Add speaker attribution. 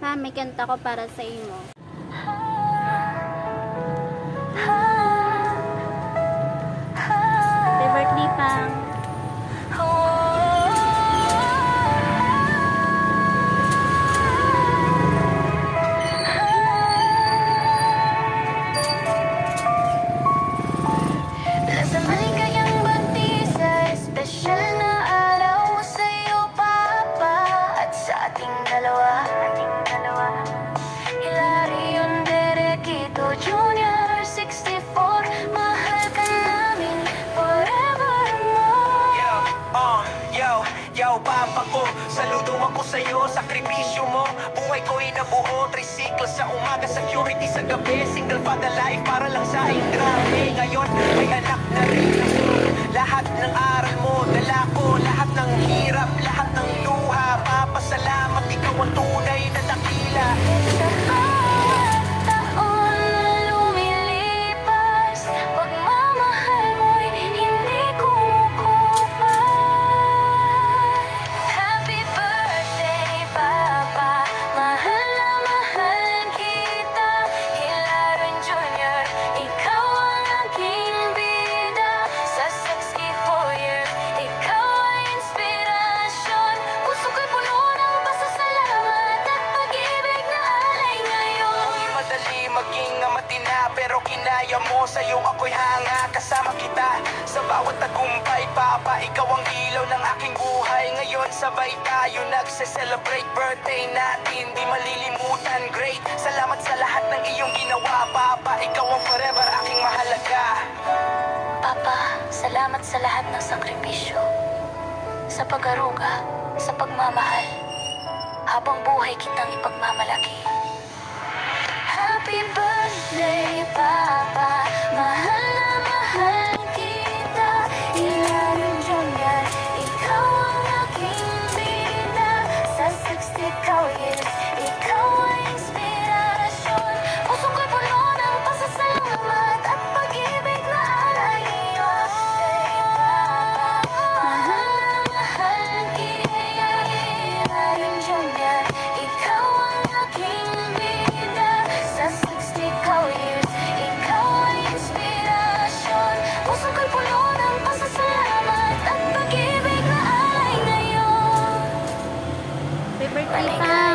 Speaker 1: Ha, may kanta ko para sa imo. Happy birthday, Pang.
Speaker 2: Sa maligayang bati sa espesyal na araw sa'yo, Papa, at sa ating dalawa. Hilarion Derequito Jr. 64, mahal ka namin forevermore.
Speaker 3: Yo, papa ko, saludo ako sa'yo, sakripisyo mo. Buhay ko'y nabuo, tricycle sa umaga, security sa gabi, single father life para lang sa grabe. Ngayon, may anak na rin ako. Lahat ng aral mo, dala ko, lahat ng hirap, lahat ng luha. Papasalamat, ikaw ang tunay na dakila.
Speaker 2: Sa bawat taon na lumilipas, pagmamahal mo'y hindi kumukupas. Happy birthday, Papa, mahal na mahal kita. Hilaron Jr., ikaw ang aking bida. Sa 64 years, ikaw ay inspirasyon. Puso ko'y puno ng pasasalamat at pag-ibig na alay ngayon.
Speaker 3: Di madali maging matina, pero kinaya mo, sa'yo ako'y hanga. Kasama kita sa bawat tagumpay, Papa, ikaw ang ilaw ng aking buhay. Ngayon sabay tayo nagse-celebrate birthday natin, di malilimutan, great. Salamat sa lahat ng iyong ginawa, Papa, ikaw ang forever aking mahalaga.
Speaker 2: Papa, salamat sa lahat ng sakripisyo, sa pag-aruga, sa pagmamahal. Habang buhay kitang ipagmamalaki. Happy birthday, Papa, mahal na mahal kita. Hilaron Jr., ikaw ang aking bida. Sa 60 years, ikaw ay inspirasyon. Puso ko'y puno ng pasasalamat at pag-ibig na alay ngayon. Mahal na mahal kita. Hilaron Jr., ikaw ang aking bida. Sa 60 years, ikaw ay inspirasyon. Puso ko'y puno ng pasasalamat at pag-ibig na alay ngayon.
Speaker 1: Happy birthday, Pang.